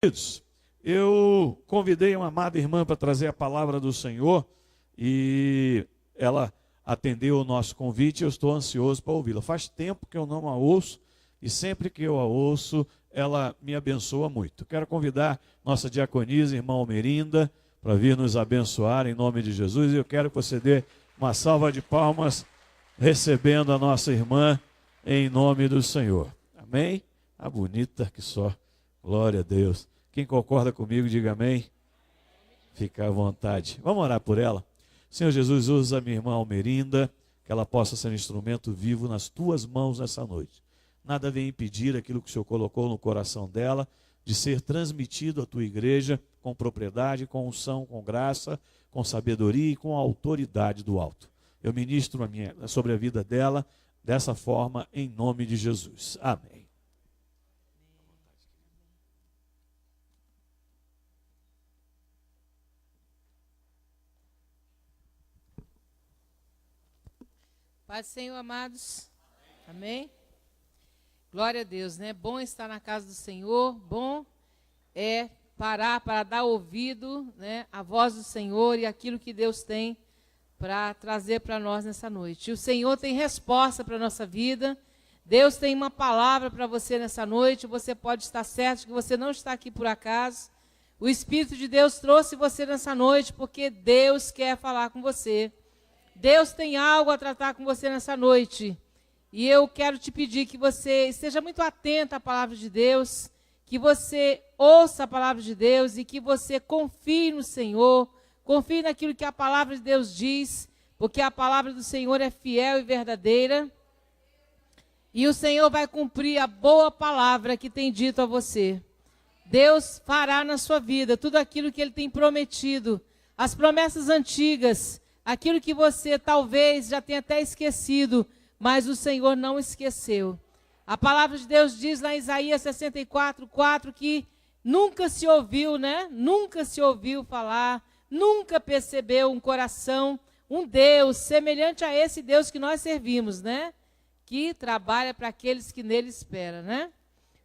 Queridos, eu convidei uma amada irmã para trazer a palavra do Senhor e ela atendeu o nosso convite. Eu estou ansioso para ouvi-la. Faz tempo que eu não a ouço e sempre que eu a ouço, ela me abençoa muito. Quero convidar nossa diaconisa, irmã Almerinda, para vir nos abençoar em nome de Jesus. E eu quero que você dê uma salva de palmas recebendo a nossa irmã em nome do Senhor. Amém? A bonita que só. Glória a Deus. Quem concorda comigo, diga amém. Fica à vontade. Vamos orar por ela. Senhor Jesus, usa a minha irmã Almerinda, que ela possa ser um instrumento vivo nas tuas mãos nessa noite. Nada vem impedir aquilo que o Senhor colocou no coração dela, de ser transmitido à tua igreja com propriedade, com unção, com graça, com sabedoria e com autoridade do alto. Eu ministro sobre a vida dela dessa forma, em nome de Jesus. Amém. Paz do Senhor, amados. Amém? Glória a Deus, né? Bom estar na casa do Senhor, bom é parar para dar ouvido, né, à voz do Senhor e aquilo que Deus tem para trazer para nós nessa noite. E o Senhor tem resposta para a nossa vida, Deus tem uma palavra para você nessa noite, você pode estar certo que você não está aqui por acaso. O Espírito de Deus trouxe você nessa noite porque Deus quer falar com você. Deus tem algo a tratar com você nessa noite. E eu quero te pedir que você esteja muito atento à palavra de Deus, que você ouça a palavra de Deus e que você confie no Senhor, confie naquilo que a palavra de Deus diz, porque a palavra do Senhor é fiel e verdadeira. E o Senhor vai cumprir a boa palavra que tem dito a você. Deus fará na sua vida tudo aquilo que Ele tem prometido, as promessas antigas, aquilo que você talvez já tenha até esquecido, mas o Senhor não esqueceu. A palavra de Deus diz lá em Isaías 64:4 que nunca se ouviu, né? Nunca se ouviu falar, nunca percebeu um coração, um Deus semelhante a esse Deus que nós servimos, né? Que trabalha para aqueles que nele esperam, né?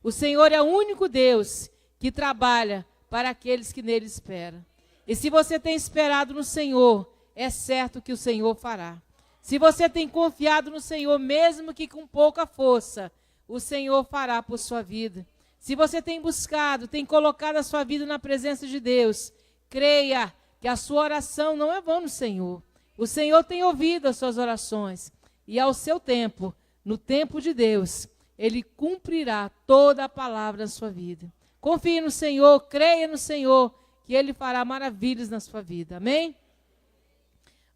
O Senhor é o único Deus que trabalha para aqueles que nele esperam. E se você tem esperado no Senhor, é certo que o Senhor fará. Se você tem confiado no Senhor, mesmo que com pouca força, o Senhor fará por sua vida. Se você tem buscado, tem colocado a sua vida na presença de Deus, creia que a sua oração não é vã no Senhor. O Senhor tem ouvido as suas orações e ao seu tempo, no tempo de Deus, Ele cumprirá toda a palavra na sua vida. Confie no Senhor, creia no Senhor, que Ele fará maravilhas na sua vida. Amém?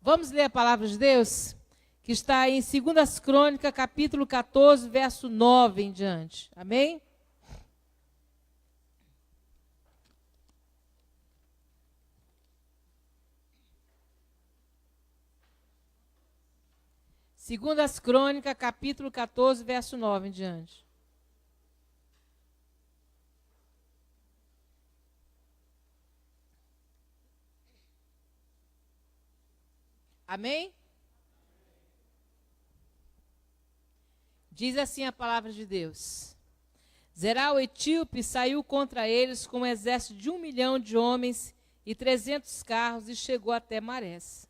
Vamos ler a palavra de Deus, que está em 2 Crônicas, capítulo 14, verso 9 em diante. Amém? Segundas Crônicas, capítulo 14, verso 9 em diante. Amém? Diz assim a palavra de Deus. Zerá o etíope saiu contra eles com um exército de 1 milhão de homens e 300 carros e chegou até Marés.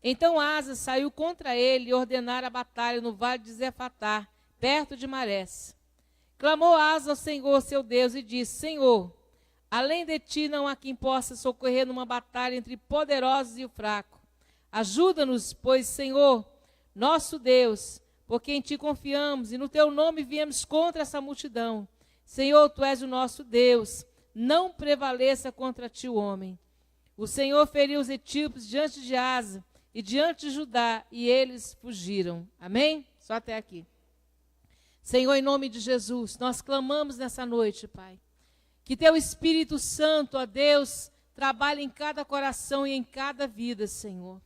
Então Asa saiu contra ele e ordenara a batalha no vale de Zefatá, perto de Marés. Clamou Asa ao Senhor, seu Deus, e disse: Senhor, além de ti não há quem possa socorrer numa batalha entre poderosos e o fraco. Ajuda-nos, pois, Senhor, nosso Deus, porque em ti confiamos e no teu nome viemos contra essa multidão. Senhor, tu és o nosso Deus, não prevaleça contra ti o homem. O Senhor feriu os etíopes diante de Asa e diante de Judá, e eles fugiram. Amém? Só até aqui. Senhor, em nome de Jesus, nós clamamos nessa noite, Pai, que teu Espírito Santo, ó Deus, trabalhe em cada coração e em cada vida, Senhor.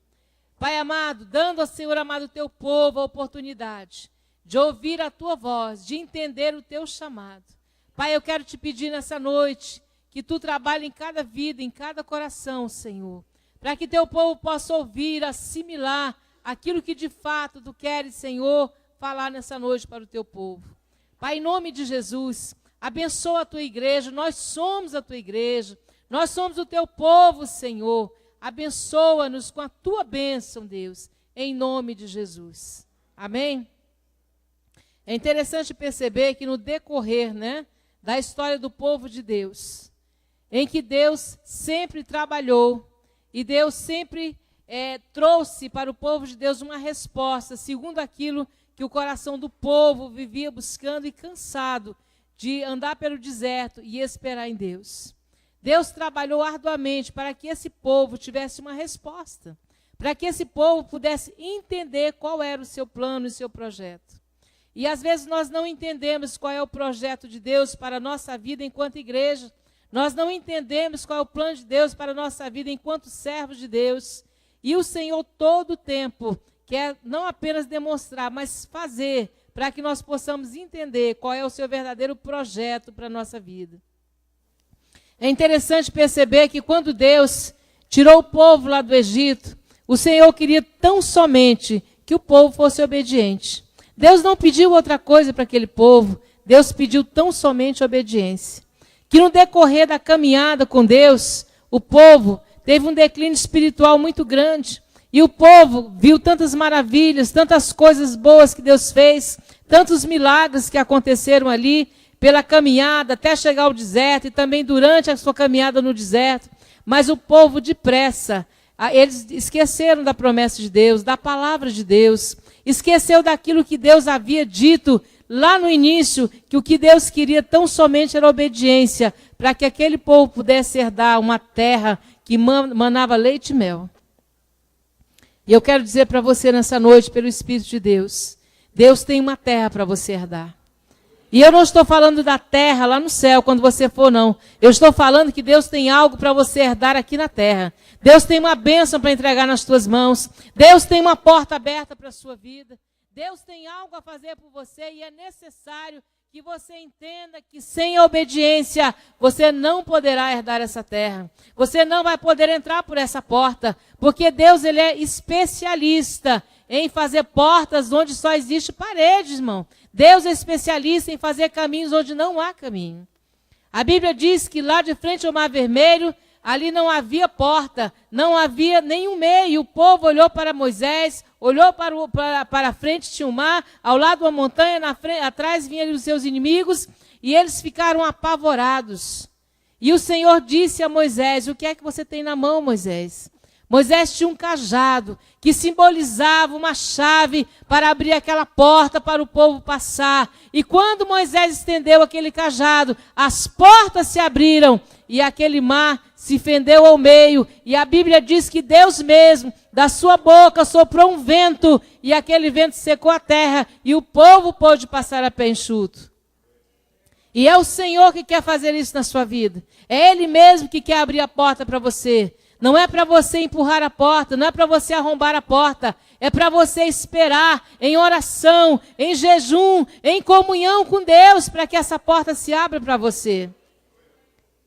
Pai amado, dando ao Senhor amado teu povo a oportunidade de ouvir a tua voz, de entender o teu chamado. Pai, eu quero te pedir nessa noite que tu trabalhe em cada vida, em cada coração, Senhor, para que teu povo possa ouvir, assimilar aquilo que de fato tu queres, Senhor, falar nessa noite para o teu povo. Pai, em nome de Jesus, Abençoa a tua igreja, nós somos a tua igreja, nós somos o teu povo, Senhor. Abençoa-nos com a tua bênção, Deus, em nome de Jesus. Amém? É interessante perceber que no decorrer, da história do povo de Deus, em que Deus sempre trabalhou e Deus sempre trouxe para o povo de Deus uma resposta, segundo aquilo que o coração do povo vivia buscando e cansado de andar pelo deserto e esperar em Deus. Deus trabalhou arduamente para que esse povo tivesse uma resposta, para que esse povo pudesse entender qual era o seu plano e o seu projeto. E às vezes nós não entendemos qual é o projeto de Deus para a nossa vida enquanto igreja, nós não entendemos qual é o plano de Deus para a nossa vida enquanto servos de Deus. E o Senhor todo o tempo quer não apenas demonstrar, mas fazer para que nós possamos entender qual é o seu verdadeiro projeto para a nossa vida. É interessante perceber que quando Deus tirou o povo lá do Egito, o Senhor queria tão somente que o povo fosse obediente. Deus não pediu outra coisa para aquele povo, Deus pediu tão somente obediência. Que no decorrer da caminhada com Deus, o povo teve um declínio espiritual muito grande. E o povo viu tantas maravilhas, tantas coisas boas que Deus fez, tantos milagres que aconteceram ali, pela caminhada até chegar ao deserto e também durante a sua caminhada no deserto. Mas o povo depressa, eles esqueceram da promessa de Deus, da palavra de Deus, esqueceu daquilo que Deus havia dito lá no início, que o que Deus queria tão somente era obediência, para que aquele povo pudesse herdar uma terra que manava leite e mel. E eu quero dizer para você nessa noite, pelo Espírito de Deus, Deus tem uma terra para você herdar. E eu não estou falando da terra lá no céu, quando você for, não. Eu estou falando que Deus tem algo para você herdar aqui na terra. Deus tem uma bênção para entregar nas tuas mãos. Deus tem uma porta aberta para a sua vida. Deus tem algo a fazer por você e é necessário que você entenda que sem a obediência você não poderá herdar essa terra. Você não vai poder entrar por essa porta, porque Deus ele é especialista em fazer portas onde só existe paredes, irmão. Deus é especialista em fazer caminhos onde não há caminho. A Bíblia diz que lá de frente ao Mar Vermelho, ali não havia porta, não havia nenhum meio. O povo olhou para Moisés, olhou para a frente, tinha o mar, ao lado uma montanha, atrás vinham os seus inimigos, e eles ficaram apavorados. E o Senhor disse a Moisés: o que é que você tem na mão, Moisés? Moisés tinha um cajado que simbolizava uma chave para abrir aquela porta para o povo passar. E quando Moisés estendeu aquele cajado, as portas se abriram e aquele mar se fendeu ao meio. E a Bíblia diz que Deus mesmo, da sua boca, soprou um vento e aquele vento secou a terra e o povo pôde passar a pé enxuto. E é o Senhor que quer fazer isso na sua vida. É Ele mesmo que quer abrir a porta para você. Não é para você empurrar a porta, não é para você arrombar a porta. É para você esperar em oração, em jejum, em comunhão com Deus, para que essa porta se abra para você.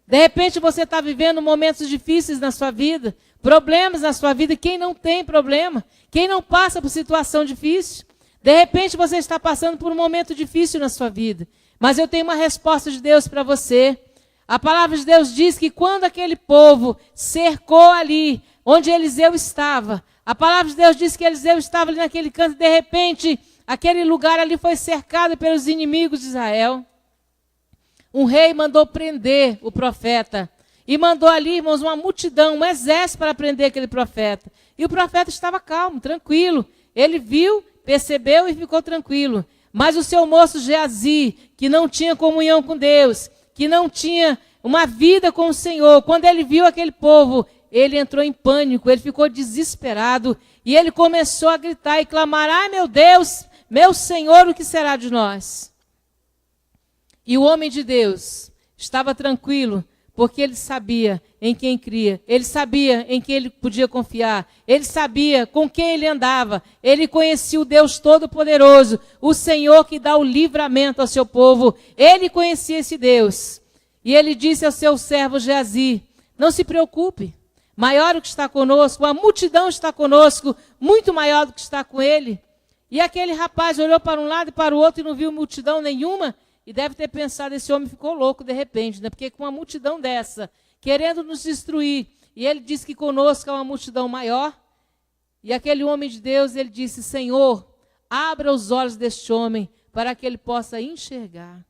De repente você está vivendo momentos difíceis na sua vida, problemas na sua vida. Quem não tem problema? Quem não passa por situação difícil? De repente você está passando por um momento difícil na sua vida. Mas eu tenho uma resposta de Deus para você. A palavra de Deus diz que quando aquele povo cercou ali, onde Eliseu estava, a palavra de Deus diz que Eliseu estava ali naquele canto, de repente, aquele lugar ali foi cercado pelos inimigos de Israel. Um rei mandou prender o profeta, e mandou ali, irmãos, uma multidão, um exército para prender aquele profeta. E o profeta estava calmo, tranquilo. Ele viu, percebeu e ficou tranquilo. Mas o seu moço Geazi, que não tinha comunhão com Deus, que não tinha uma vida com o Senhor, quando ele viu aquele povo, ele entrou em pânico, ele ficou desesperado, e ele começou a gritar e clamar: ai meu Deus, meu Senhor, o que será de nós? E o homem de Deus estava tranquilo, porque ele sabia em quem cria, ele sabia em quem ele podia confiar, ele sabia com quem ele andava, ele conhecia o Deus Todo-Poderoso, o Senhor que dá o livramento ao seu povo, ele conhecia esse Deus. E ele disse ao seu servo Geazi: não se preocupe, maior o que está conosco, a multidão está conosco, muito maior do que está com ele. E aquele rapaz olhou para um lado e para o outro e não viu multidão nenhuma, e deve ter pensado, esse homem ficou louco de repente, né? Porque com uma multidão dessa, querendo nos destruir, e ele disse que conosco é uma multidão maior, e aquele homem de Deus, ele disse, Senhor, abra os olhos deste homem, para que ele possa enxergar.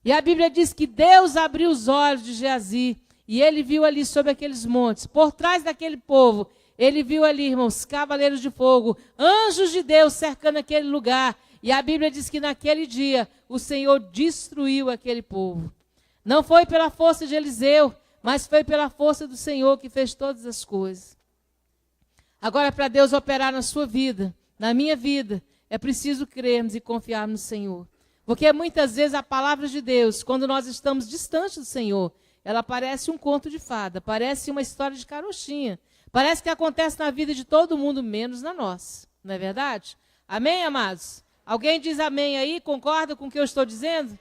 E a Bíblia diz que Deus abriu os olhos de Geazi, e ele viu ali sobre aqueles montes, por trás daquele povo, ele viu ali, irmãos, cavaleiros de fogo, anjos de Deus cercando aquele lugar. E a Bíblia diz que naquele dia o Senhor destruiu aquele povo. Não foi pela força de Eliseu, mas foi pela força do Senhor que fez todas as coisas. Agora, para Deus operar na sua vida, na minha vida, é preciso crermos e confiarmos no Senhor. Porque muitas vezes a palavra de Deus, quando nós estamos distantes do Senhor, ela parece um conto de fada, parece uma história de carochinha. Parece que acontece na vida de todo mundo, menos na nossa. Não é verdade? Amém, amados? Alguém diz amém aí? Concorda com o que eu estou dizendo?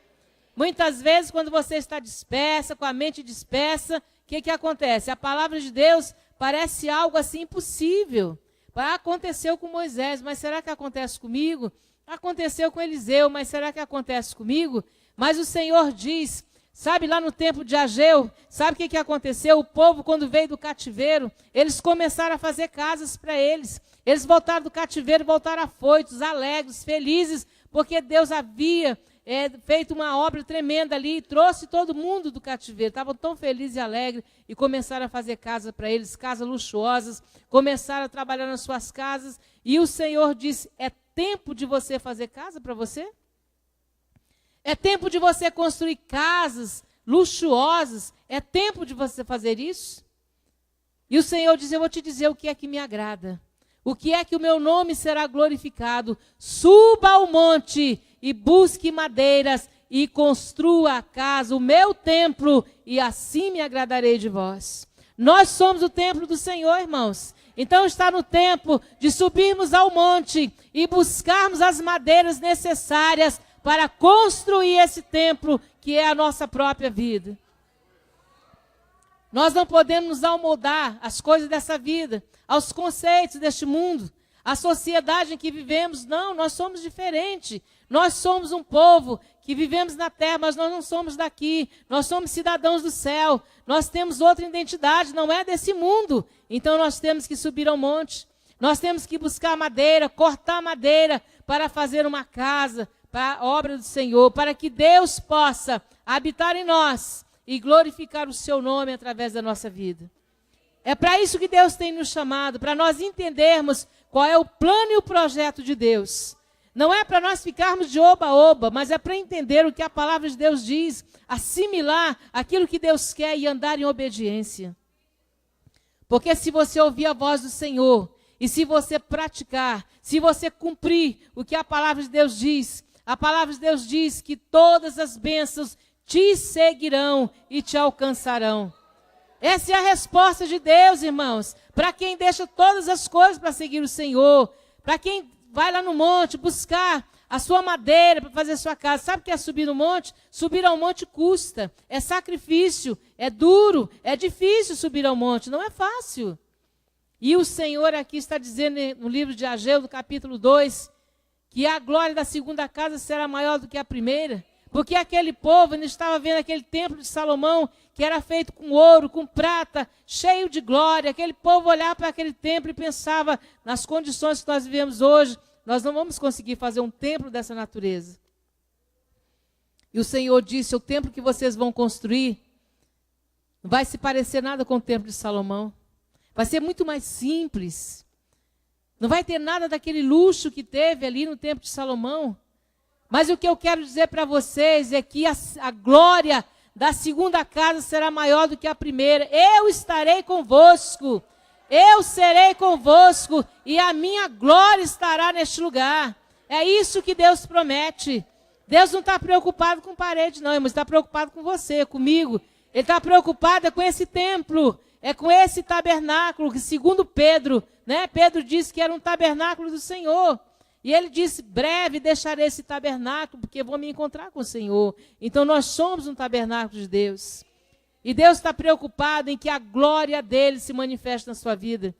Muitas vezes, quando você está dispersa, com a mente dispersa, o que acontece? A palavra de Deus parece algo assim impossível. Aconteceu com Moisés, mas será que acontece comigo? Aconteceu com Eliseu, mas será que acontece comigo? Mas o Senhor diz, sabe lá no tempo de Ageu, sabe o que aconteceu? O povo, quando veio do cativeiro, eles começaram a fazer casas para eles. Eles voltaram do cativeiro, voltaram afoitos, alegres, felizes, porque Deus havia feito uma obra tremenda ali, e trouxe todo mundo do cativeiro. Estavam tão felizes e alegres, e começaram a fazer casa para eles, casas luxuosas, começaram a trabalhar nas suas casas, e o Senhor disse, é tempo de você fazer casa para você? É tempo de você construir casas luxuosas? É tempo de você fazer isso? E o Senhor diz, eu vou te dizer o que é que me agrada. O que é que o meu nome será glorificado? Suba ao monte e busque madeiras e construa a casa, o meu templo, e assim me agradarei de vós. Nós somos o templo do Senhor, irmãos. Então está no tempo de subirmos ao monte e buscarmos as madeiras necessárias para construir esse templo que é a nossa própria vida. Nós não podemos nos amoldar às coisas dessa vida, aos conceitos deste mundo, à sociedade em que vivemos. Não, nós somos diferentes. Nós somos um povo que vivemos na terra, mas nós não somos daqui. Nós somos cidadãos do céu. Nós temos outra identidade, não é desse mundo. Então nós temos que subir ao monte. Nós temos que buscar madeira, cortar madeira para fazer uma casa, para a obra do Senhor, para que Deus possa habitar em nós e glorificar o seu nome através da nossa vida. É para isso que Deus tem nos chamado, para nós entendermos qual é o plano e o projeto de Deus. Não é para nós ficarmos de oba-oba, mas é para entender o que a palavra de Deus diz, assimilar aquilo que Deus quer e andar em obediência. Porque se você ouvir a voz do Senhor, e se você praticar, se você cumprir o que a palavra de Deus diz, a palavra de Deus diz que todas as bênçãos te seguirão e te alcançarão. Essa é a resposta de Deus, irmãos, para quem deixa todas as coisas para seguir o Senhor, para quem vai lá no monte buscar a sua madeira para fazer a sua casa. Sabe o que é subir no monte? Subir ao monte custa, é sacrifício, é duro, é difícil subir ao monte, não é fácil. E o Senhor aqui está dizendo no livro de Ageu, no capítulo 2, que a glória da segunda casa será maior do que a primeira. Porque aquele povo ainda estava vendo aquele templo de Salomão, que era feito com ouro, com prata, cheio de glória. Aquele povo olhava para aquele templo e pensava, nas condições que nós vivemos hoje, nós não vamos conseguir fazer um templo dessa natureza. E o Senhor disse, o templo que vocês vão construir não vai se parecer nada com o templo de Salomão. Vai ser muito mais simples. Não vai ter nada daquele luxo que teve ali no templo de Salomão. Mas o que eu quero dizer para vocês é que a glória da segunda casa será maior do que a primeira. Eu estarei convosco, eu serei convosco e a minha glória estará neste lugar. É isso que Deus promete. Deus não está preocupado com parede, não, mas está preocupado com você, comigo. Ele está preocupado com esse templo, é com esse tabernáculo, que segundo Pedro, né? Pedro disse que era um tabernáculo do Senhor. E ele disse, breve deixarei esse tabernáculo, porque vou me encontrar com o Senhor. Então nós somos um tabernáculo de Deus. E Deus está preocupado em que a glória dele se manifeste na sua vida.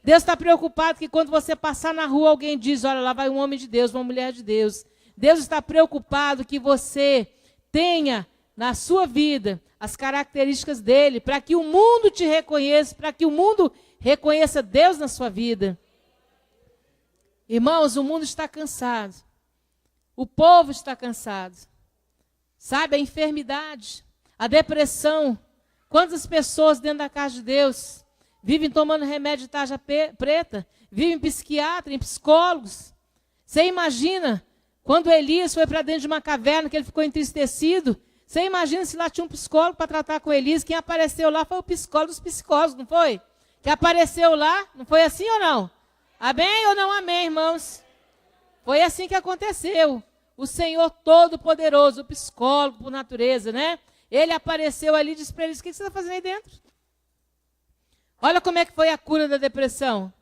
Deus está preocupado que quando você passar na rua, alguém diz, olha, lá vai um homem de Deus, uma mulher de Deus. Deus está preocupado que você tenha na sua vida as características dele, para que o mundo te reconheça, para que o mundo reconheça Deus na sua vida. Irmãos, o mundo está cansado. O povo está cansado. Sabe, a enfermidade, a depressão. Quantas pessoas dentro da casa de Deus vivem tomando remédio de tarja preta, vivem em psiquiatra, em psicólogos. Você imagina quando Elias foi para dentro de uma caverna, que ele ficou entristecido. Você imagina se lá tinha um psicólogo para tratar com Elias. Quem apareceu lá foi o psicólogo dos psicólogos, não foi? Que apareceu lá, não foi assim ou não? Amém ou não amém, irmãos? Foi assim que aconteceu. O Senhor Todo-Poderoso, o psicólogo por natureza, né? Ele apareceu ali e disse para eles: o que você está fazendo aí dentro? Olha como é que foi a cura da depressão.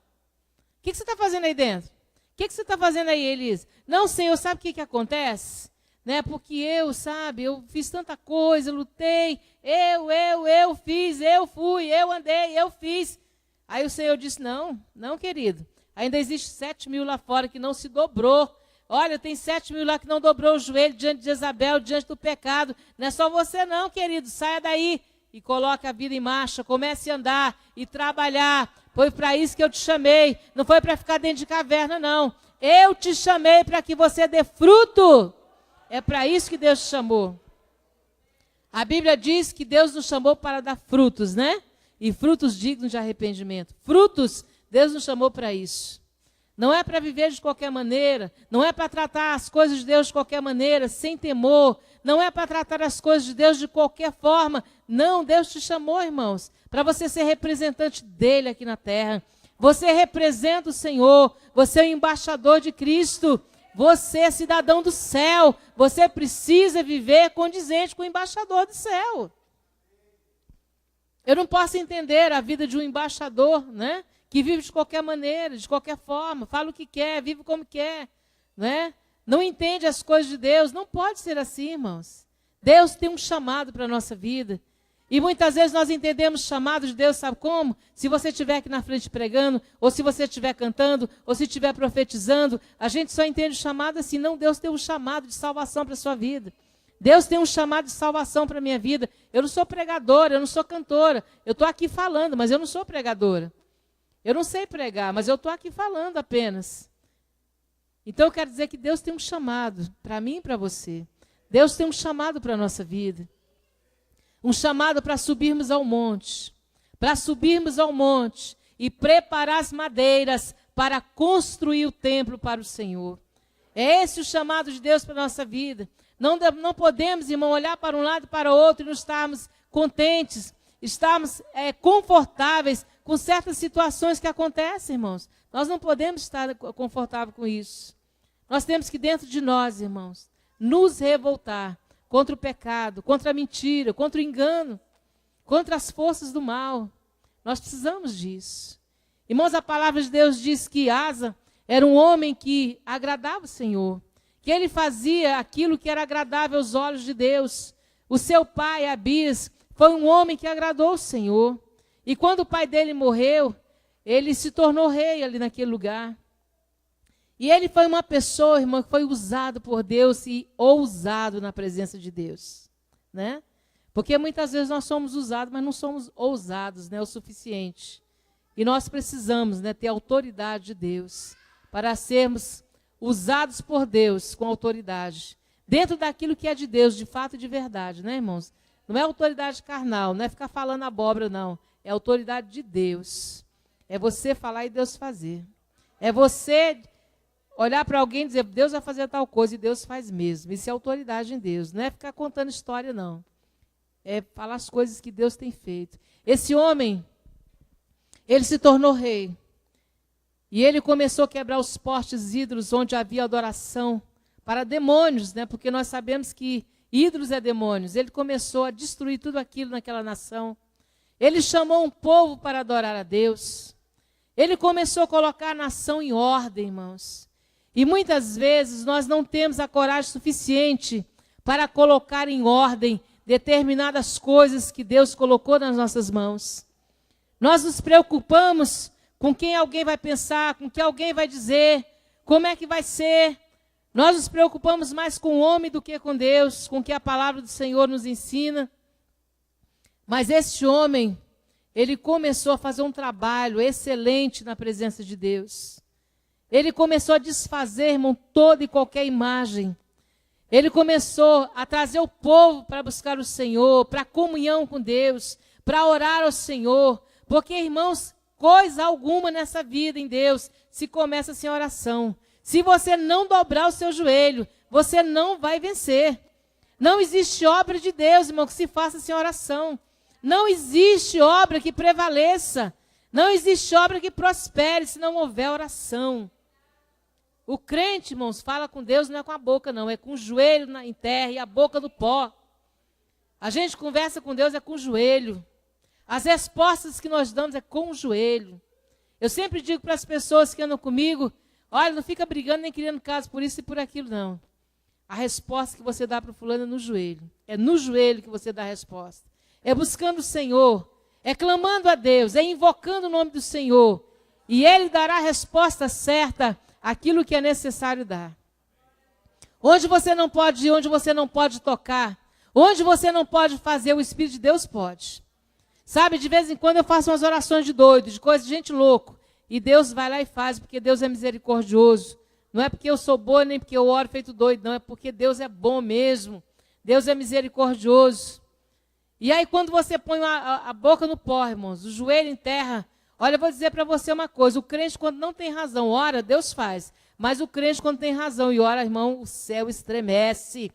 O que você está fazendo aí dentro? O que você está fazendo aí, Elias? Não, Senhor, sabe o que acontece? Né? Porque eu fiz tanta coisa, lutei, eu fiz, eu fui, eu andei, eu fiz. Aí o Senhor disse: não, querido. Ainda existe 7.000 lá fora que não se dobrou. Olha, tem 7.000 lá que não dobrou o joelho diante de Jezabel, diante do pecado. Não é só você não, querido. Saia daí e coloque a vida em marcha. Comece a andar e trabalhar. Foi para isso que eu te chamei. Não foi para ficar dentro de caverna, não. Eu te chamei para que você dê fruto. É para isso que Deus te chamou. A Bíblia diz que Deus nos chamou para dar frutos, né? E frutos dignos de arrependimento. Frutos, Deus nos chamou para isso. Não é para viver de qualquer maneira, não é para tratar as coisas de Deus de qualquer maneira, sem temor, não é para tratar as coisas de Deus de qualquer forma. Não, Deus te chamou, irmãos, para você ser representante dele aqui na terra. Você representa o Senhor, você é o embaixador de Cristo, você é cidadão do céu, você precisa viver condizente com o embaixador do céu. Eu não posso entender a vida de um embaixador, né? Que vive de qualquer maneira, de qualquer forma, fala o que quer, vive como quer, né? Não entende as coisas de Deus. Não pode ser assim, irmãos. Deus tem um chamado para a nossa vida. E muitas vezes nós entendemos o chamado de Deus, sabe como? Se você estiver aqui na frente pregando, ou se você estiver cantando, ou se estiver profetizando, a gente só entende o chamado assim. Não, Deus tem um chamado de salvação para a sua vida. Deus tem um chamado de salvação para a minha vida. Eu não sou pregadora, eu não sou cantora. Eu estou aqui falando, mas eu não sou pregadora. Eu não sei pregar, mas eu estou aqui falando apenas. Então eu quero dizer que Deus tem um chamado para mim e para você. Deus tem um chamado para a nossa vida. Um chamado para subirmos ao monte. Para subirmos ao monte e preparar as madeiras para construir o templo para o Senhor. É esse o chamado de Deus para a nossa vida. Não podemos, irmão, olhar para um lado e para o outro e não estarmos contentes, estarmos confortáveis com certas situações que acontecem, irmãos. Nós não podemos estar confortáveis com isso. Nós temos que, dentro de nós, irmãos, nos revoltar contra o pecado, contra a mentira, contra o engano, contra as forças do mal. Nós precisamos disso. Irmãos, a palavra de Deus diz que Asa era um homem que agradava o Senhor, que ele fazia aquilo que era agradável aos olhos de Deus. O seu pai, Abias, foi um homem que agradou o Senhor. E quando o pai dele morreu, ele se tornou rei ali naquele lugar. E ele foi uma pessoa, irmão, que foi usado por Deus e ousado na presença de Deus, né? Porque muitas vezes nós somos usados, mas não somos ousados, né, o suficiente. E nós precisamos, né, ter a autoridade de Deus para sermos usados por Deus com autoridade, dentro daquilo que é de Deus, de fato e de verdade, né, irmãos? Não é autoridade carnal, não é ficar falando abóbora, não. É autoridade de Deus. É você falar e Deus fazer. É você olhar para alguém e dizer: Deus vai fazer tal coisa, e Deus faz mesmo. Isso é autoridade em Deus. Não é ficar contando história, não. É falar as coisas que Deus tem feito. Esse homem, ele se tornou rei. E ele começou a quebrar os postes ídolos onde havia adoração para demônios, né? Porque nós sabemos que ídolos é demônios. Ele começou a destruir tudo aquilo naquela nação. Ele chamou um povo para adorar a Deus. Ele começou a colocar a nação em ordem, irmãos. E muitas vezes nós não temos a coragem suficiente para colocar em ordem determinadas coisas que Deus colocou nas nossas mãos. Nós nos preocupamos com quem alguém vai pensar, com o que alguém vai dizer, como é que vai ser. Nós nos preocupamos mais com o homem do que com Deus, com o que a palavra do Senhor nos ensina. Mas este homem, ele começou a fazer um trabalho excelente na presença de Deus. Ele começou a desfazer, irmão, toda e qualquer imagem. Ele começou a trazer o povo para buscar o Senhor, para comunhão com Deus, para orar ao Senhor. Porque, irmãos, coisa alguma nessa vida em Deus se começa sem oração. Se você não dobrar o seu joelho, você não vai vencer. Não existe obra de Deus, irmão, que se faça sem oração. Não existe obra que prevaleça. Não existe obra que prospere se não houver oração. O crente, irmãos, fala com Deus não é com a boca, não. É com o joelho em terra e a boca no pó. A gente conversa com Deus é com o joelho. As respostas que nós damos é com o joelho. Eu sempre digo para as pessoas que andam comigo, olha, não fica brigando nem criando caso por isso e por aquilo, não. A resposta que você dá para o fulano é no joelho. É no joelho que você dá a resposta. É buscando o Senhor, é clamando a Deus, é invocando o nome do Senhor. E Ele dará a resposta certa àquilo que é necessário dar. Onde você não pode ir, onde você não pode tocar, onde você não pode fazer, o Espírito de Deus pode. Sabe, de vez em quando eu faço umas orações de doido, de coisa de gente louco. E Deus vai lá e faz, porque Deus é misericordioso. Não é porque eu sou boa, nem porque eu oro feito doido, não. É porque Deus é bom mesmo. Deus é misericordioso. E aí quando você põe a boca no pó, irmãos, o joelho em terra, olha, eu vou dizer para você uma coisa. O crente quando não tem razão, ora, Deus faz. Mas o crente quando tem razão e ora, irmão, o céu estremece.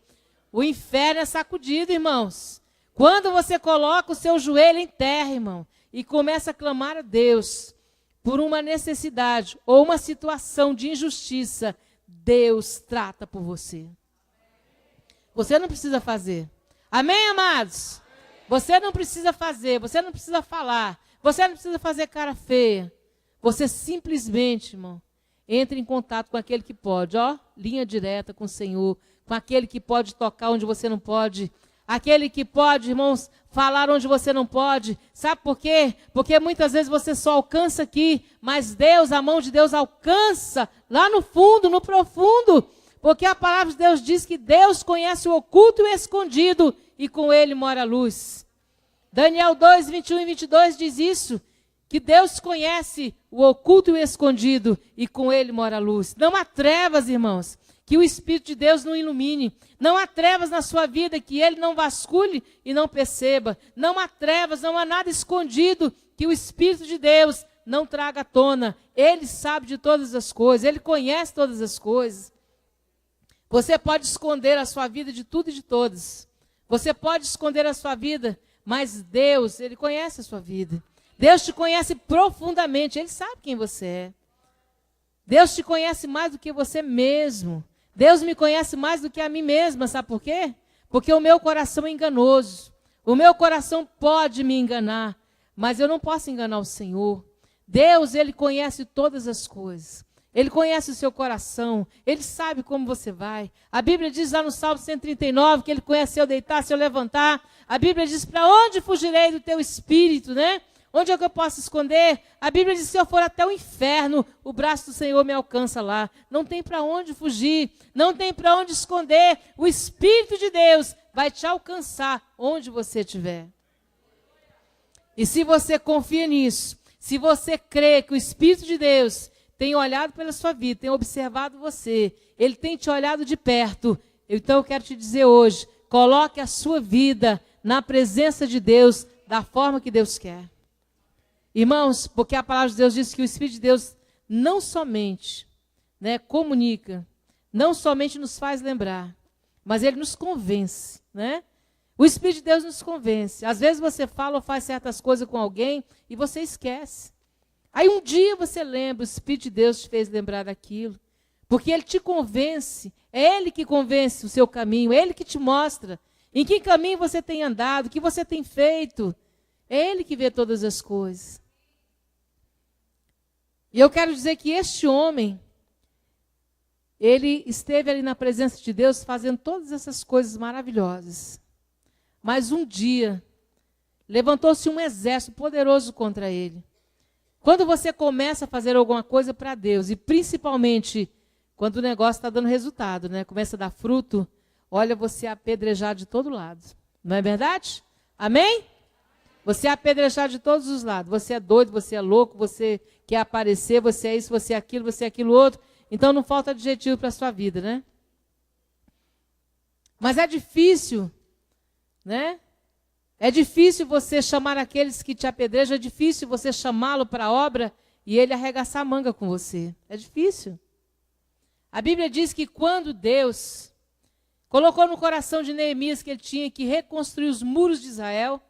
O inferno é sacudido, irmãos. Quando você coloca o seu joelho em terra, irmão, e começa a clamar a Deus por uma necessidade ou uma situação de injustiça, Deus trata por você. Você não precisa fazer. Amém, amados? Você não precisa fazer, você não precisa falar, você não precisa fazer cara feia. Você simplesmente, irmão, entra em contato com aquele que pode, ó, linha direta com o Senhor, com aquele que pode tocar onde você não pode. Aquele que pode, irmãos, falar onde você não pode. Sabe por quê? Porque muitas vezes você só alcança aqui, mas Deus, a mão de Deus alcança lá no fundo, no profundo. Porque a palavra de Deus diz que Deus conhece o oculto e o escondido e com ele mora a luz. Daniel 2, 21 e 22 diz isso, que Deus conhece o oculto e o escondido e com ele mora a luz. Não há trevas, irmãos, que o Espírito de Deus não ilumine. Não há trevas na sua vida que Ele não vasculhe e não perceba. Não há trevas, não há nada escondido que o Espírito de Deus não traga à tona. Ele sabe de todas as coisas, Ele conhece todas as coisas. Você pode esconder a sua vida de tudo e de todos. Você pode esconder a sua vida, mas Deus, Ele conhece a sua vida. Deus te conhece profundamente, Ele sabe quem você é. Deus te conhece mais do que você mesmo. Deus me conhece mais do que a mim mesma, sabe por quê? Porque o meu coração é enganoso. O meu coração pode me enganar, mas eu não posso enganar o Senhor. Deus, Ele conhece todas as coisas. Ele conhece o seu coração. Ele sabe como você vai. A Bíblia diz lá no Salmo 139 que Ele conhece seu deitar, seu levantar. A Bíblia diz, para onde fugirei do teu espírito, né? Onde é que eu posso esconder? A Bíblia diz, se eu for até o inferno, o braço do Senhor me alcança lá. Não tem para onde fugir, não tem para onde esconder. O Espírito de Deus vai te alcançar onde você estiver. E se você confia nisso, se você crê que o Espírito de Deus tem olhado pela sua vida, tem observado você, Ele tem te olhado de perto, então eu quero te dizer hoje, coloque a sua vida na presença de Deus, da forma que Deus quer. Irmãos, porque a palavra de Deus diz que o Espírito de Deus não somente comunica, não somente nos faz lembrar, mas Ele nos convence, né? O Espírito de Deus nos convence. Às vezes você fala ou faz certas coisas com alguém e você esquece. Aí um dia você lembra, o Espírito de Deus te fez lembrar daquilo, porque Ele te convence, é Ele que convence o seu caminho, é Ele que te mostra em que caminho você tem andado, o que você tem feito, é Ele que vê todas as coisas. E eu quero dizer que este homem, ele esteve ali na presença de Deus fazendo todas essas coisas maravilhosas. Mas um dia, levantou-se um exército poderoso contra ele. Quando você começa a fazer alguma coisa para Deus, e principalmente quando o negócio está dando resultado, né? Começa a dar fruto, olha, você é apedrejado de todo lado. Não é verdade? Amém? Você é apedrejado de todos os lados. Você é doido, você é louco, você quer aparecer, você é isso, você é aquilo outro. Então não falta adjetivo para a sua vida, né? Mas é difícil, né? É difícil você chamar aqueles que te apedrejam, é difícil você chamá-lo para a obra e ele arregaçar a manga com você. É difícil. A Bíblia diz que quando Deus colocou no coração de Neemias que ele tinha que reconstruir os muros de Israel,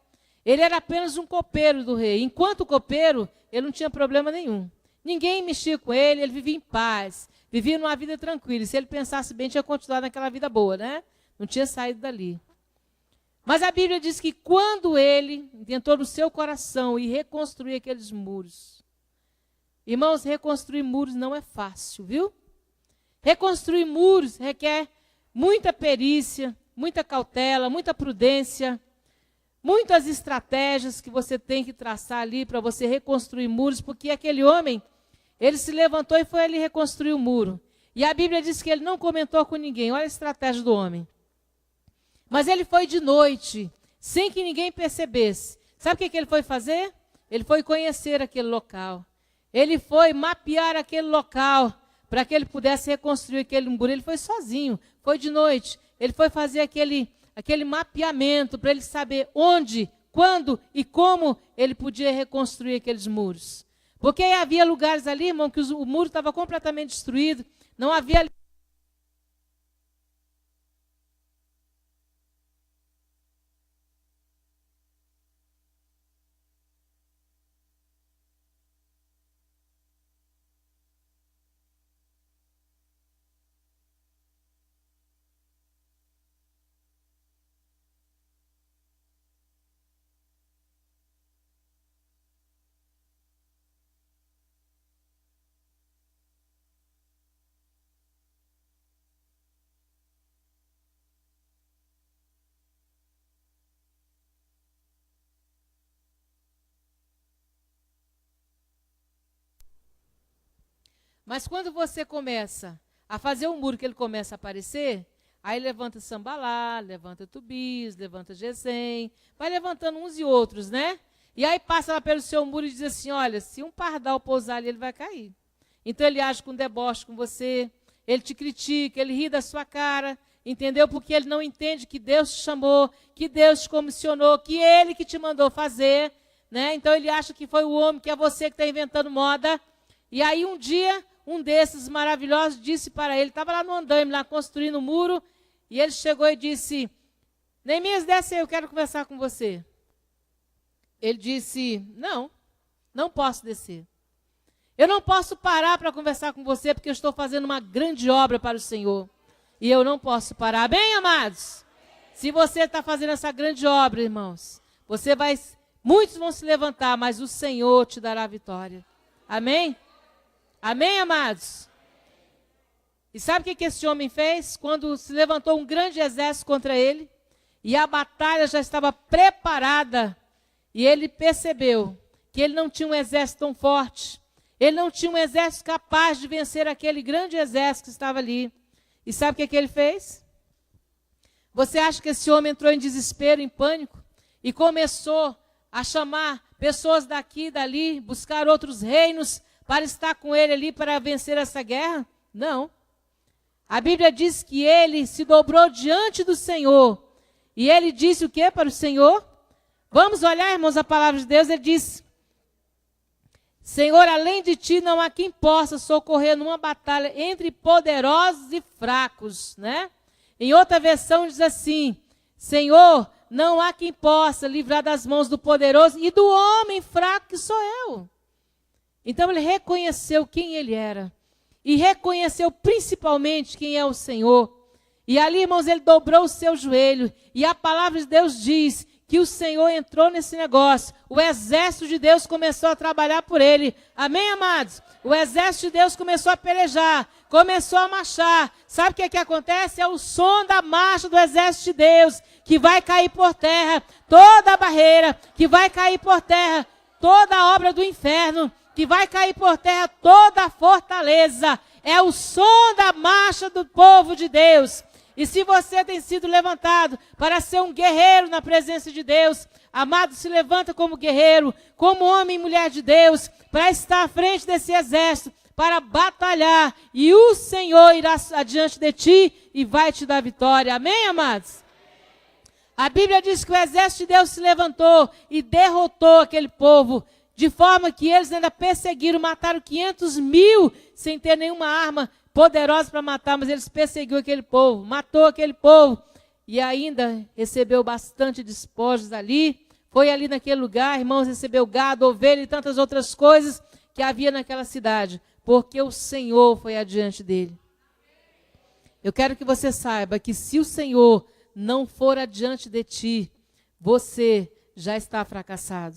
ele era apenas um copeiro do rei. Enquanto copeiro, ele não tinha problema nenhum. Ninguém mexia com ele, ele vivia em paz, vivia numa vida tranquila. E se ele pensasse bem, tinha continuado naquela vida boa, né? Não tinha saído dali. Mas a Bíblia diz que quando ele entrou no seu coração e reconstruiu aqueles muros, irmãos, reconstruir muros não é fácil, viu? Reconstruir muros requer muita perícia, muita cautela, muita prudência, muitas estratégias que você tem que traçar ali para você reconstruir muros, porque aquele homem, ele se levantou e foi ali reconstruir o muro. E a Bíblia diz que ele não comentou com ninguém. Olha a estratégia do homem. Mas ele foi de noite, sem que ninguém percebesse. Sabe o que ele foi fazer? Ele foi conhecer aquele local. Ele foi mapear aquele local para que ele pudesse reconstruir aquele muro. Ele foi sozinho, foi de noite. Ele foi fazer aquele mapeamento para ele saber onde, quando e como ele podia reconstruir aqueles muros. Porque havia lugares ali, irmão, que o muro estava completamente destruído, não havia... Mas quando você começa a fazer um muro que ele começa a aparecer, aí levanta Sambalá, levanta Tobias, levanta Gesem, vai levantando uns e outros, né? E aí passa lá pelo seu muro e diz assim, olha, se um pardal pousar ali, ele vai cair. Então ele age com deboche com você, ele te critica, ele ri da sua cara, entendeu? Porque ele não entende que Deus te chamou, que Deus te comissionou, que ele que te mandou fazer, né? Então ele acha que foi o homem, que é você que está inventando moda. E aí um dia... um desses maravilhosos disse para ele, estava lá no andaime, lá construindo o muro, e ele chegou e disse, Neemias, desce aí, eu quero conversar com você. Ele disse, não posso descer. Eu não posso parar para conversar com você, porque eu estou fazendo uma grande obra para o Senhor. E eu não posso parar. Bem, amados? Se você está fazendo essa grande obra, irmãos, muitos vão se levantar, mas o Senhor te dará a vitória. Amém? Amém, amados? E sabe o que esse homem fez? Quando se levantou um grande exército contra ele, e a batalha já estava preparada, e ele percebeu que ele não tinha um exército tão forte, ele não tinha um exército capaz de vencer aquele grande exército que estava ali. E sabe o que ele fez? Você acha que esse homem entrou em desespero, em pânico, e começou a chamar pessoas daqui e dali, buscar outros reinos, para estar com ele ali para vencer essa guerra? Não. A Bíblia diz que ele se dobrou diante do Senhor. E ele disse o que para o Senhor? Vamos olhar, irmãos, a palavra de Deus. Ele diz, Senhor, além de ti não há quem possa socorrer numa batalha entre poderosos e fracos, né? Em outra versão diz assim, Senhor, não há quem possa livrar das mãos do poderoso e do homem fraco que sou eu. Então ele reconheceu quem ele era. E reconheceu principalmente quem é o Senhor. E ali, irmãos, ele dobrou o seu joelho. E a palavra de Deus diz que o Senhor entrou nesse negócio. O exército de Deus começou a trabalhar por ele. Amém, amados? O exército de Deus começou a pelejar. Começou a marchar. Sabe o que acontece? É o som da marcha do exército de Deus. Que vai cair por terra. Toda a barreira. Que vai cair por terra. Toda a obra do inferno. que vai cair por terra toda a fortaleza. É o som da marcha do povo de Deus. E se você tem sido levantado para ser um guerreiro na presença de Deus, amado, se levanta como guerreiro, como homem e mulher de Deus, para estar à frente desse exército, para batalhar, e o Senhor irá adiante de ti e vai te dar vitória. Amém, amados? A Bíblia diz que o exército de Deus se levantou e derrotou aquele povo, de forma que eles ainda perseguiram, mataram 500 mil sem ter nenhuma arma poderosa para matar, mas eles perseguiram aquele povo, matou aquele povo e ainda recebeu bastante despojos ali. Foi ali naquele lugar, irmãos, recebeu gado, ovelha e tantas outras coisas que havia naquela cidade, porque o Senhor foi adiante dele. Eu quero que você saiba que se o Senhor não for adiante de ti, você já está fracassado.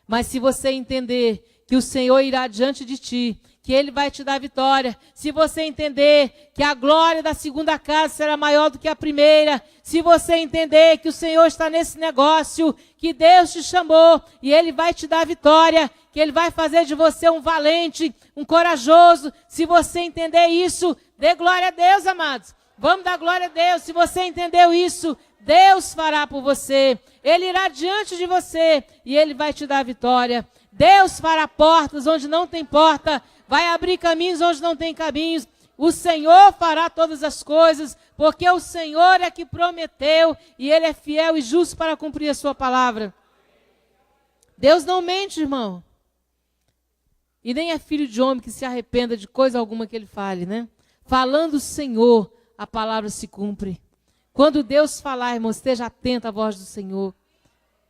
Mas se você entender que o Senhor irá adiante de ti, que Ele vai te dar vitória, se você entender que a glória da segunda casa será maior do que a primeira, se você entender que o Senhor está nesse negócio, que Deus te chamou e Ele vai te dar vitória, que Ele vai fazer de você um valente, um corajoso, se você entender isso, dê glória a Deus, amados. Vamos dar glória a Deus. Se você entendeu isso, Deus fará por você. Ele irá diante de você e Ele vai te dar vitória. Deus fará portas onde não tem porta, vai abrir caminhos onde não tem caminhos. O Senhor fará todas as coisas, porque o Senhor é que prometeu e Ele é fiel e justo para cumprir a sua palavra. Deus não mente, irmão. E nem é filho de homem que se arrependa de coisa alguma que Ele fale, né? Falando o Senhor, a palavra se cumpre. Quando Deus falar, irmão, esteja atento à voz do Senhor.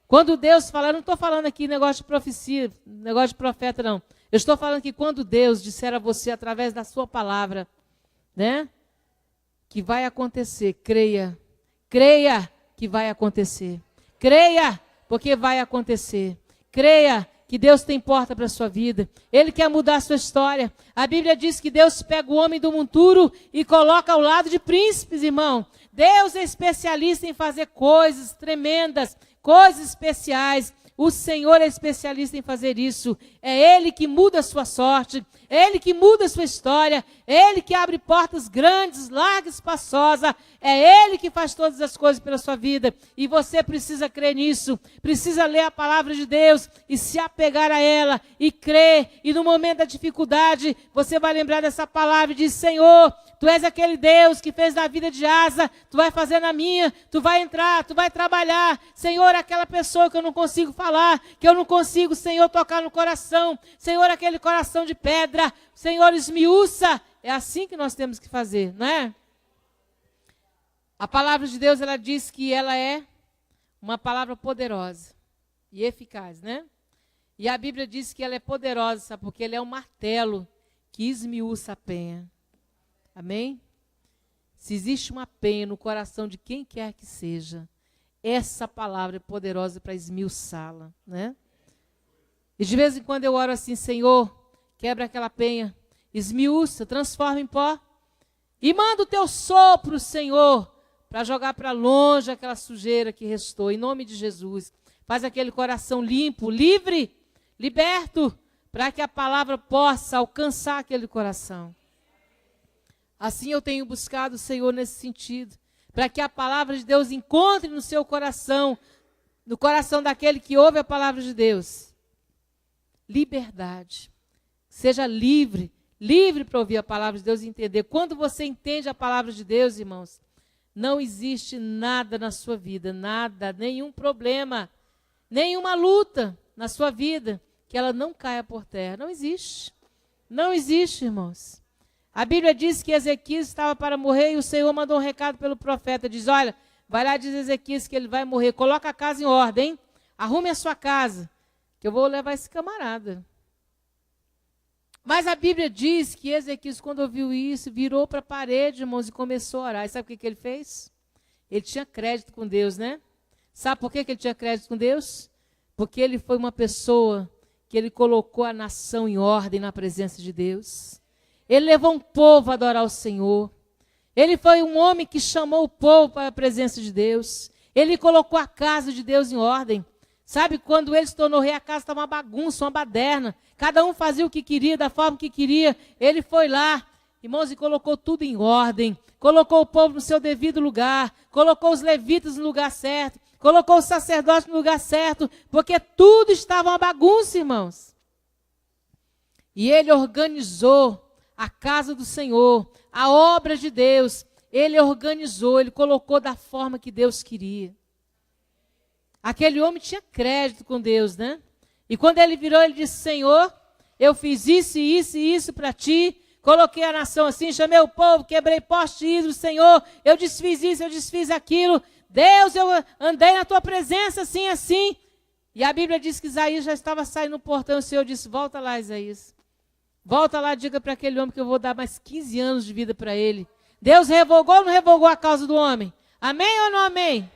Quando Deus falar, eu não estou falando aqui negócio de profecia, negócio de profeta, não. Eu estou falando que quando Deus disser a você, através da sua palavra, né, que vai acontecer, creia. Creia que vai acontecer. Creia, porque vai acontecer. Creia que Deus tem porta para a sua vida. Ele quer mudar a sua história. A Bíblia diz que Deus pega o homem do monturo e coloca ao lado de príncipes, irmão. Deus é especialista em fazer coisas tremendas, coisas especiais. O Senhor é especialista em fazer isso. É Ele que muda a sua sorte. É Ele que muda a sua história. É Ele que abre portas grandes, largas, espaçosas. É Ele que faz todas as coisas pela sua vida. E você precisa crer nisso. Precisa ler a palavra de Deus e se apegar a ela e crer. E no momento da dificuldade, você vai lembrar dessa palavra e diz: Senhor, Tu és aquele Deus que fez na vida de Asa, Tu vai fazer na minha, Tu vai entrar, Tu vai trabalhar. Senhor, aquela pessoa que eu não consigo falar, que eu não consigo, Senhor, tocar no coração. Senhor, aquele coração de pedra, Senhor, esmiuça. É assim que nós temos que fazer, não é? A palavra de Deus, ela diz que ela é uma palavra poderosa e eficaz, né? E a Bíblia diz que ela é poderosa, sabe? Porque ela é um martelo que esmiuça a penha. Amém? Se existe uma penha no coração de quem quer que seja, essa palavra é poderosa para esmiuçá-la, né? E de vez em quando eu oro assim: Senhor, quebra aquela penha, esmiuça, transforma em pó, e manda o Teu sopro, Senhor, para jogar para longe aquela sujeira que restou, em nome de Jesus. Faz aquele coração limpo, livre, liberto, para que a palavra possa alcançar aquele coração. Assim eu tenho buscado o Senhor nesse sentido, para que a palavra de Deus encontre no seu coração, no coração daquele que ouve a palavra de Deus, liberdade. Seja livre, livre para ouvir a palavra de Deus e entender. Quando você entende a palavra de Deus, irmãos, não existe nada na sua vida, nada, nenhum problema, nenhuma luta na sua vida, que ela não caia por terra. Não existe. Não existe, irmãos. A Bíblia diz que Ezequias estava para morrer e o Senhor mandou um recado pelo profeta. Diz: olha, vai lá, diz Ezequias que ele vai morrer. Coloca a casa em ordem, hein? Arrume a sua casa, que eu vou levar esse camarada. Mas a Bíblia diz que Ezequias, quando ouviu isso, virou para a parede, irmãos, e começou a orar. E sabe o que ele fez? Ele tinha crédito com Deus, né? Sabe por que ele tinha crédito com Deus? Porque ele foi uma pessoa que ele colocou a nação em ordem na presença de Deus. Ele levou um povo a adorar o Senhor. Ele foi um homem que chamou o povo para a presença de Deus. Ele colocou a casa de Deus em ordem. Sabe, quando ele se tornou rei, a casa estava uma bagunça, uma baderna. Cada um fazia o que queria, da forma que queria. Ele foi lá, irmãos, e colocou tudo em ordem. Colocou o povo no seu devido lugar. Colocou os levitas no lugar certo. Colocou os sacerdotes no lugar certo. Porque tudo estava uma bagunça, irmãos. E ele organizou a casa do Senhor, a obra de Deus. Ele organizou, ele colocou da forma que Deus queria. Aquele homem tinha crédito com Deus, né? E quando ele virou, ele disse: Senhor, eu fiz isso e isso e isso para ti. Coloquei a nação assim, chamei o povo, quebrei poste de ídolo, Senhor. Eu desfiz isso, eu desfiz aquilo. Deus, eu andei na tua presença assim, assim. E a Bíblia diz que Isaías já estava saindo no portão. O Senhor disse: volta lá, Isaías. Volta lá, diga para aquele homem que eu vou dar mais 15 anos de vida para ele. Deus revogou ou não revogou a causa do homem? Amém ou não amém?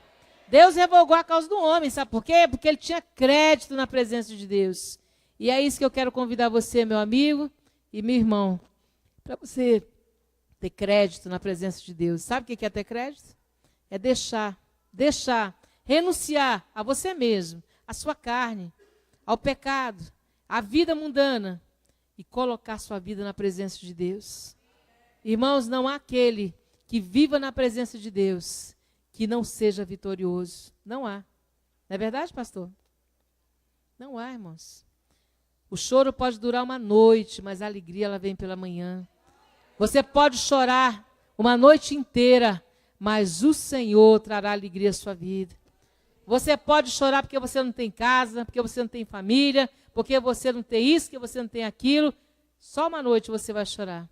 Deus revogou a causa do homem, sabe por quê? Porque ele tinha crédito na presença de Deus. E é isso que eu quero convidar você, meu amigo e meu irmão, para você ter crédito na presença de Deus. Sabe o que é ter crédito? É deixar, renunciar a você mesmo, a sua carne, ao pecado, à vida mundana e colocar sua vida na presença de Deus. Irmãos, não há aquele que viva na presença de Deus que não seja vitorioso. Não há. Não é verdade, pastor? Não há, irmãos. O choro pode durar uma noite, mas a alegria ela vem pela manhã. Você pode chorar uma noite inteira, mas o Senhor trará alegria à sua vida. Você pode chorar porque você não tem casa, porque você não tem família, porque você não tem isso, porque você não tem aquilo. Só uma noite você vai chorar.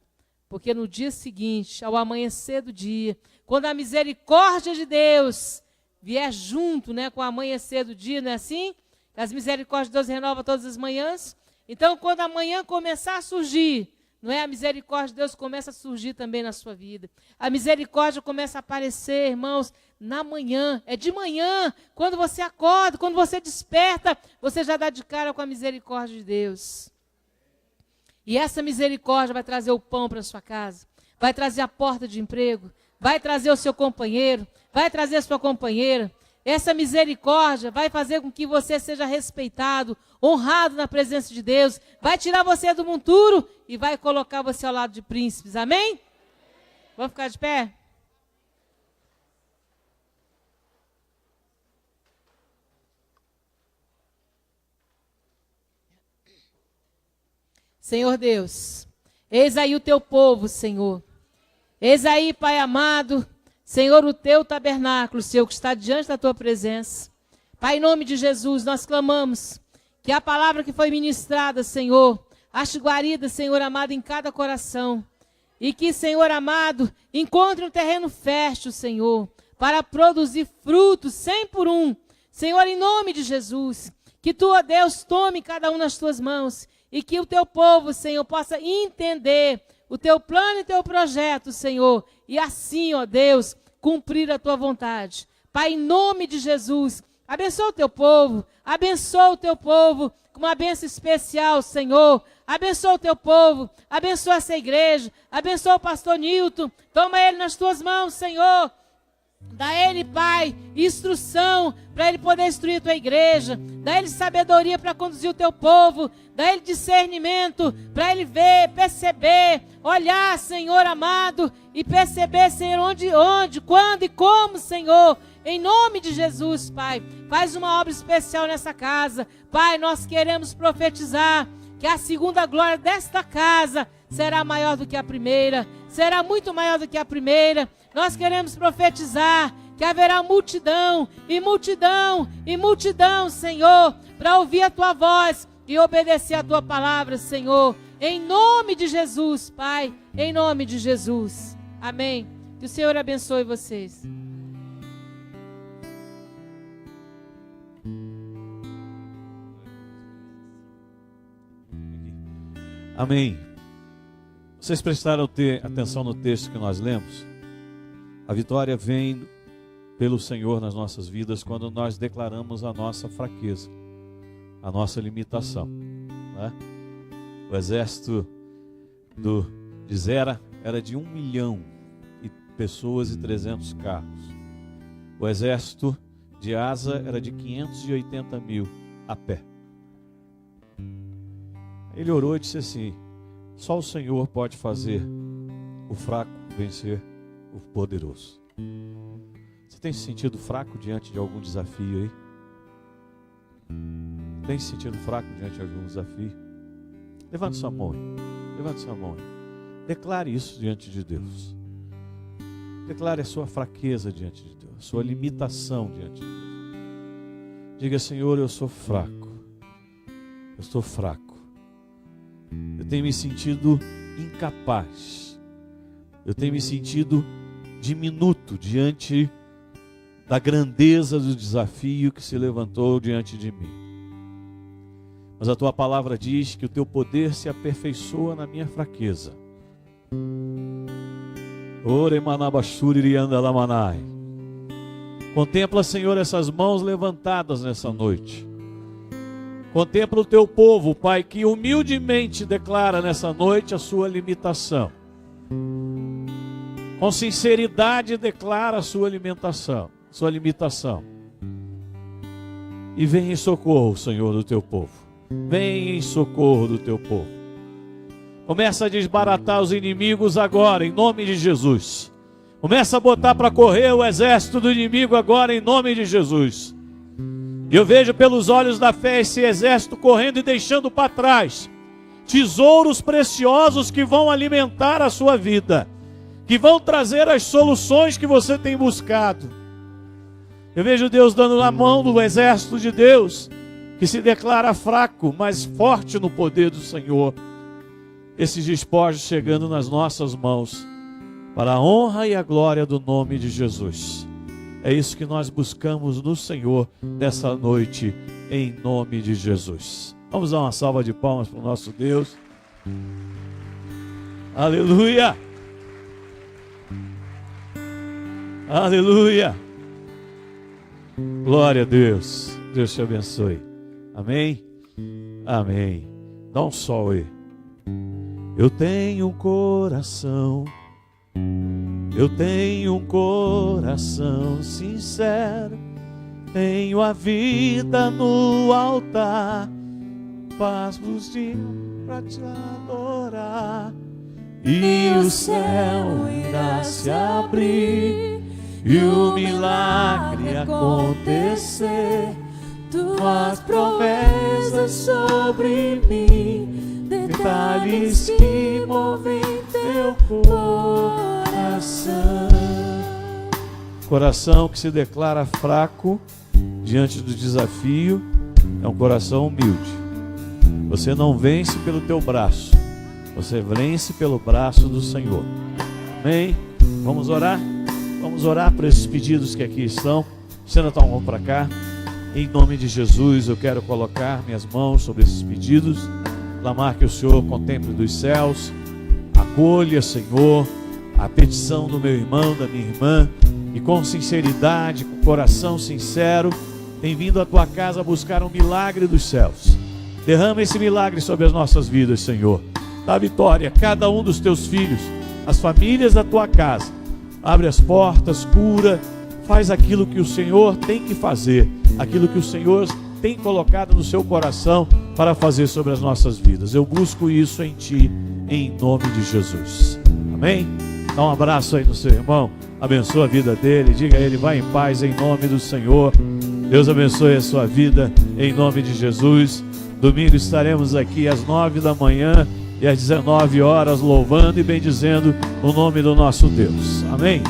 Porque no dia seguinte, ao amanhecer do dia, quando a misericórdia de Deus vier junto, né, com o amanhecer do dia, não é assim? As misericórdias de Deus renovam todas as manhãs. Então, quando a manhã começar a surgir, não é? A misericórdia de Deus começa a surgir também na sua vida. A misericórdia começa a aparecer, irmãos, na manhã. É de manhã, quando você acorda, quando você desperta, você já dá de cara com a misericórdia de Deus. E essa misericórdia vai trazer o pão para a sua casa, vai trazer a porta de emprego, vai trazer o seu companheiro, vai trazer a sua companheira. Essa misericórdia vai fazer com que você seja respeitado, honrado na presença de Deus, vai tirar você do monturo e vai colocar você ao lado de príncipes. Amém? Vamos ficar de pé? Senhor Deus, eis aí o teu povo, Senhor. Eis aí, Pai amado, Senhor, o teu tabernáculo, Senhor, que está diante da tua presença. Pai, em nome de Jesus, nós clamamos que a palavra que foi ministrada, Senhor, ache guarida, Senhor amado, em cada coração. E que, Senhor amado, encontre um terreno fértil, Senhor, para produzir frutos 100 por 1. Senhor, em nome de Jesus, que tu, ó Deus, tome cada um nas tuas mãos. E que o teu povo, Senhor, possa entender o teu plano e teu projeto, Senhor. E assim, ó Deus, cumprir a tua vontade. Pai, em nome de Jesus, abençoa o teu povo com uma bênção especial, Senhor. Abençoa o teu povo, abençoa essa igreja, abençoa o pastor Nilton. Toma ele nas tuas mãos, Senhor. Dá ele, Pai, instrução para ele poder instruir a tua igreja. Dá ele sabedoria para conduzir o teu povo. Dá ele discernimento para ele ver, perceber, olhar, Senhor amado, e perceber, Senhor, onde, quando e como, Senhor. Em nome de Jesus, Pai, faz uma obra especial nessa casa. Pai, nós queremos profetizar que a segunda glória desta casa será maior do que a primeira. Será muito maior do que a primeira. Nós queremos profetizar que haverá multidão, e multidão, e multidão, Senhor, para ouvir a tua voz e obedecer a tua palavra, Senhor. Em nome de Jesus, Pai, em nome de Jesus. Amém. Que o Senhor abençoe vocês. Amém. Vocês prestaram atenção no texto que nós lemos? A vitória vem pelo Senhor nas nossas vidas quando nós declaramos a nossa fraqueza, a nossa limitação, né? O exército de Zera era de 1 milhão de pessoas e 300 carros. O exército de asa era de 580 mil a pé. Ele orou e disse assim: só o Senhor pode fazer o fraco vencer o poderoso. Você tem se sentido fraco diante de algum desafio aí? Tem se sentido fraco diante de algum desafio? Levante sua mão aí. Levante sua mão aí. Declare isso diante de Deus. Declare a sua fraqueza diante de Deus, a sua limitação diante de Deus. Diga: Senhor, eu sou fraco. Eu estou fraco. Eu tenho me sentido incapaz. Eu tenho me sentido diminuto diante da grandeza do desafio que se levantou diante de mim. Mas a tua palavra diz que o teu poder se aperfeiçoa na minha fraqueza. Contempla, Senhor, essas mãos levantadas nessa noite. Contempla o teu povo, Pai, que humildemente declara nessa noite a sua limitação. Com sinceridade declara a sua limitação. E vem em socorro, Senhor, do teu povo. Vem em socorro do teu povo. Começa a desbaratar os inimigos agora, em nome de Jesus. Começa a botar para correr o exército do inimigo agora, em nome de Jesus. E eu vejo pelos olhos da fé esse exército correndo e deixando para trás tesouros preciosos que vão alimentar a sua vida, que vão trazer as soluções que você tem buscado. Eu vejo Deus dando na mão do exército de Deus, que se declara fraco, mas forte no poder do Senhor, esses despojos chegando nas nossas mãos, para a honra e a glória do nome de Jesus. É isso que nós buscamos no Senhor nessa noite, em nome de Jesus. Vamos dar uma salva de palmas para o nosso Deus. Aleluia! Aleluia! Glória a Deus. Deus te abençoe. Amém? Amém. Dá um sol aí. Eu tenho um coração sincero, tenho a vida no altar, faz-vos para te adorar, e o céu irá se abrir, e o milagre acontecer, tuas promessas sobre mim, detalhes que movem teu coração. Coração que se declara fraco diante do desafio é um coração humilde. Você não vence pelo teu braço, você vence pelo braço do Senhor. Amém? Vamos orar? Vamos orar por esses pedidos que aqui estão. Estenda tua mão para cá. Em nome de Jesus, eu quero colocar minhas mãos sobre esses pedidos. Clamar que o Senhor contemple dos céus, acolha, Senhor, a petição do meu irmão, da minha irmã, e com sinceridade, com coração sincero, tem vindo à tua casa buscar um milagre dos céus. Derrama esse milagre sobre as nossas vidas, Senhor. Dá vitória a cada um dos teus filhos, as famílias da tua casa. Abre as portas, cura, faz aquilo que o Senhor tem que fazer, aquilo que o Senhor tem colocado no seu coração para fazer sobre as nossas vidas. Eu busco isso em Ti, em nome de Jesus. Amém? Dá um abraço aí no seu irmão, abençoa a vida dele, diga a ele: vai em paz em nome do Senhor. Deus abençoe a sua vida em nome de Jesus. Domingo estaremos aqui às 9 da manhã e às 19 horas louvando e bendizendo o nome do nosso Deus. Amém?